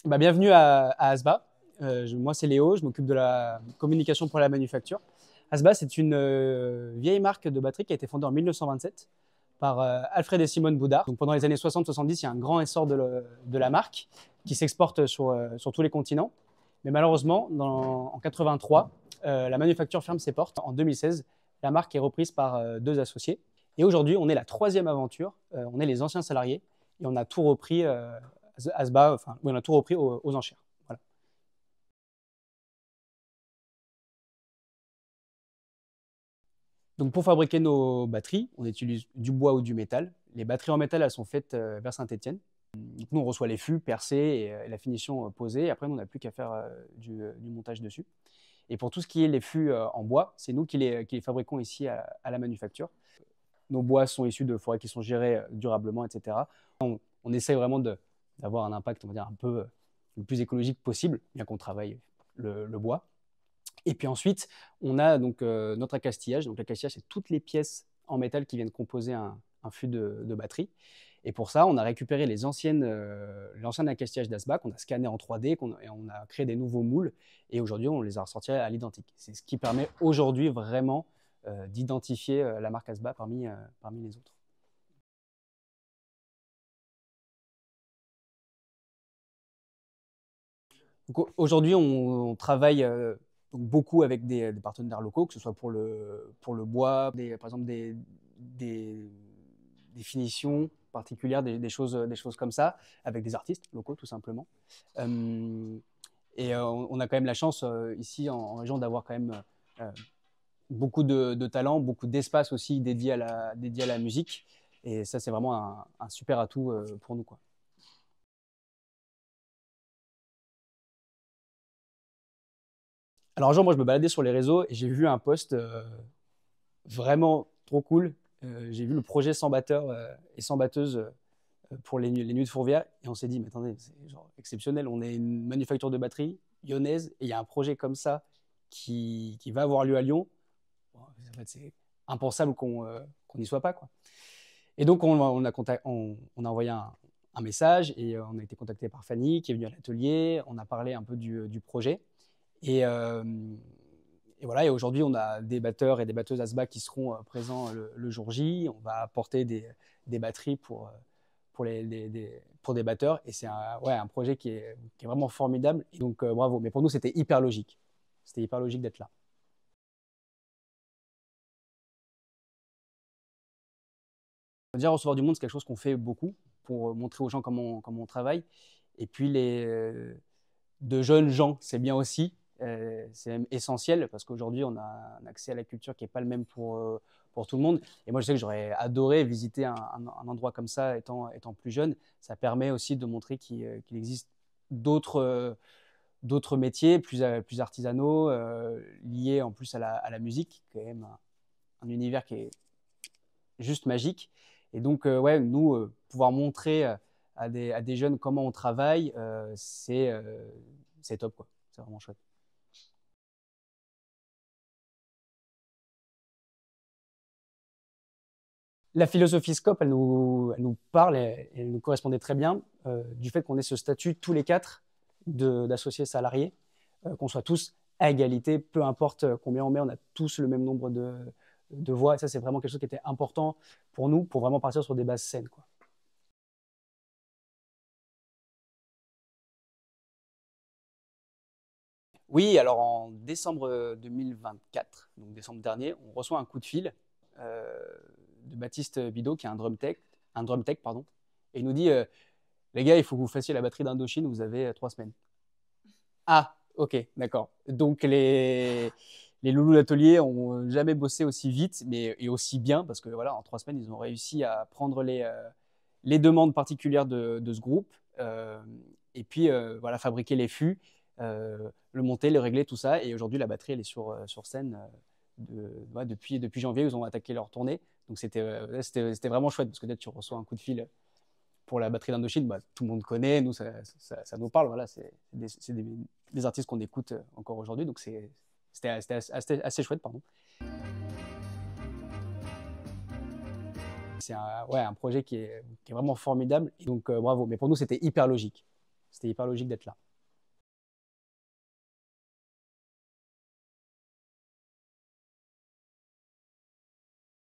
Bienvenue à Asba. Moi, c'est Léo, je m'occupe de la communication pour la manufacture. Asba, c'est une vieille marque de batterie qui a été fondée en 1927 par Alfred et Simone Boudard. Donc, pendant les années 60-70, il y a un grand essor de la marque qui s'exporte sur tous les continents. Mais malheureusement, en 83, la manufacture ferme ses portes. En 2016, la marque est reprise par deux associés. Et aujourd'hui, on est la troisième aventure. On est les anciens salariés et on a tout repris. Asba, enfin, oui, on a tout repris aux enchères. Voilà. Donc pour fabriquer nos batteries, on utilise du bois ou du métal. Les batteries en métal, elles sont faites vers Saint-Étienne. Donc nous, on reçoit les fûts percés et la finition posée. Après, nous, on n'a plus qu'à faire du montage dessus. Et pour tout ce qui est les fûts en bois, c'est nous qui les fabriquons ici à la manufacture. Nos bois sont issus de forêts qui sont gérées durablement, etc. On essaye vraiment d'avoir un impact, on va dire, un peu le plus écologique possible, bien qu'on travaille le bois. Et puis ensuite, on a donc notre accastillage. Donc l'accastillage, c'est toutes les pièces en métal qui viennent composer un fût de batterie. Et pour ça, on a récupéré l'ancien accastillage d'Asba qu'on a scanné en 3D et on a créé des nouveaux moules. Et aujourd'hui, on les a ressortis à l'identique. C'est ce qui permet aujourd'hui vraiment d'identifier la marque Asba parmi les autres. Aujourd'hui, on travaille beaucoup avec des partenaires locaux, que ce soit pour le bois, par exemple des, des finitions particulières, des choses comme ça, avec des artistes locaux tout simplement. Euh, on a quand même la chance ici en région d'avoir quand même euh, beaucoup de talent, beaucoup d'espace aussi dédié à la musique. Et ça, c'est vraiment un super atout pour nous, quoi. Alors un jour, moi, je me baladais sur les réseaux et j'ai vu un post vraiment trop cool. J'ai vu le projet sans batteur et sans batteuse pour les nuits de Fourvière et on s'est dit, mais attendez, c'est genre exceptionnel. On est une manufacture de batterie lyonnaise et il y a un projet comme ça qui va avoir lieu à Lyon. Bon, en fait, c'est impensable qu'on n'y soit pas, quoi. Et donc, on a envoyé un message et on a été contacté par Fanny qui est venue à l'atelier. On a parlé un peu du projet. Et, euh, et voilà, et aujourd'hui, on a des batteurs et des batteuses ASBA qui seront présents le jour J. On va apporter des batteries pour des batteurs. Et c'est ouais, un projet qui est vraiment formidable. Et donc, bravo. Mais pour nous, c'était hyper logique. C'était hyper logique d'être là. Déjà, recevoir du monde, c'est quelque chose qu'on fait beaucoup pour montrer aux gens comment on travaille. Et puis, de jeunes gens, c'est bien aussi. C'est même essentiel parce qu'aujourd'hui, on a un accès à la culture qui n'est pas le même pour tout le monde. Et moi, je sais que j'aurais adoré visiter un endroit comme ça étant plus jeune. Ça permet aussi de montrer qu'il existe d'autres métiers plus artisanaux, liés en plus à la musique, quand même un univers qui est juste magique. Et donc, ouais, nous, pouvoir montrer à des jeunes comment on travaille, c'est top, quoi. C'est vraiment chouette. La philosophie SCOP, elle nous parle et elle nous correspondait très bien du fait qu'on ait ce statut tous les quatre d'associés salariés, qu'on soit tous à égalité, peu importe combien on met, on a tous le même nombre de voix. Et ça, c'est vraiment quelque chose qui était important pour nous, pour vraiment partir sur des bases saines, quoi. Oui, alors en décembre 2024, donc décembre dernier, on reçoit un coup de fil euh, de Baptiste Bidot, qui est un drum tech, pardon, et il nous dit les gars, il faut que vous fassiez la batterie d'Indochine, vous avez 3 semaines. Ah, ok, d'accord. Donc les loulous d'atelier ont jamais bossé aussi vite et aussi bien, parce que voilà, en 3 semaines, ils ont réussi à prendre les demandes particulières de ce groupe, et puis voilà, fabriquer les fûts, le monter, le régler, tout ça. Et aujourd'hui, la batterie, elle est sur scène ouais, depuis janvier, ils ont attaqué leur tournée. Donc c'était vraiment chouette, parce que dès que tu reçois un coup de fil pour la batterie d'Indochine, bah, tout le monde connaît, nous, ça nous parle. Voilà, des artistes qu'on écoute encore aujourd'hui, donc c'était assez chouette, pardon. C'est ouais, un projet qui est vraiment formidable, et donc bravo. Mais pour nous, c'était hyper logique. c'était hyper logique d'être là.